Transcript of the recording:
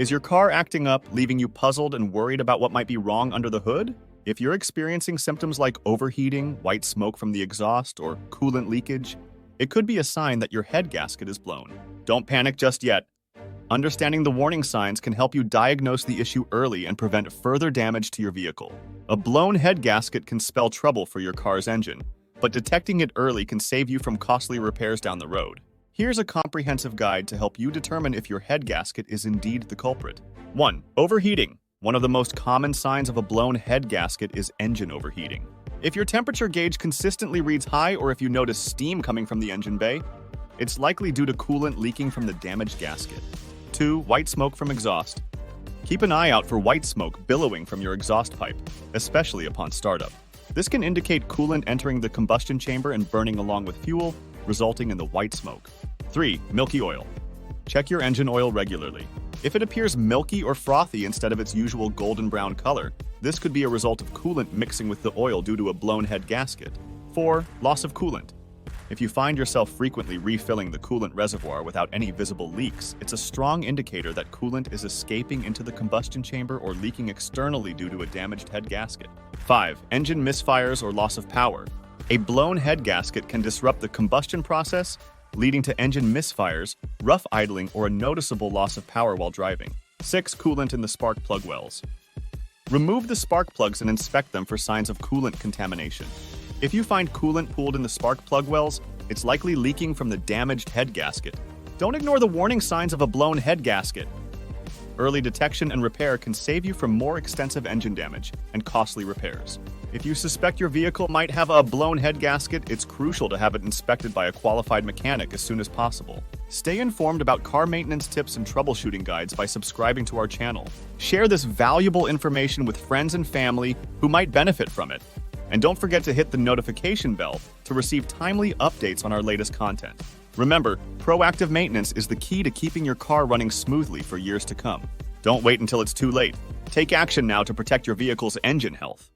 Is your car acting up, leaving you puzzled and worried about what might be wrong under the hood? If you're experiencing symptoms like overheating, white smoke from the exhaust, or coolant leakage, it could be a sign that your head gasket is blown. Don't panic just yet. Understanding the warning signs can help you diagnose the issue early and prevent further damage to your vehicle. A blown head gasket can spell trouble for your car's engine, but detecting it early can save you from costly repairs down the road. Here's a comprehensive guide to help you determine if your head gasket is indeed the culprit. 1. Overheating. One of the most common signs of a blown head gasket is engine overheating. If your temperature gauge consistently reads high or if you notice steam coming from the engine bay, it's likely due to coolant leaking from the damaged gasket. 2. White smoke from exhaust. Keep an eye out for white smoke billowing from your exhaust pipe, especially upon startup. This can indicate coolant entering the combustion chamber and burning along with fuel, resulting in the white smoke. 3. Milky oil. Check your engine oil regularly. If it appears milky or frothy instead of its usual golden brown color, this could be a result of coolant mixing with the oil due to a blown head gasket. 4. Loss of coolant. If you find yourself frequently refilling the coolant reservoir without any visible leaks, it's a strong indicator that coolant is escaping into the combustion chamber or leaking externally due to a damaged head gasket. 5. Engine misfires or loss of power. A blown head gasket can disrupt the combustion process, leading to engine misfires, rough idling, or a noticeable loss of power while driving. 6. Coolant in the spark plug wells. Remove the spark plugs and inspect them for signs of coolant contamination. If you find coolant pooled in the spark plug wells, it's likely leaking from the damaged head gasket. Don't ignore the warning signs of a blown head gasket. Early detection and repair can save you from more extensive engine damage and costly repairs. If you suspect your vehicle might have a blown head gasket, it's crucial to have it inspected by a qualified mechanic as soon as possible. Stay informed about car maintenance tips and troubleshooting guides by subscribing to our channel. Share this valuable information with friends and family who might benefit from it. And don't forget to hit the notification bell to receive timely updates on our latest content. Remember, proactive maintenance is the key to keeping your car running smoothly for years to come. Don't wait until it's too late. Take action now to protect your vehicle's engine health.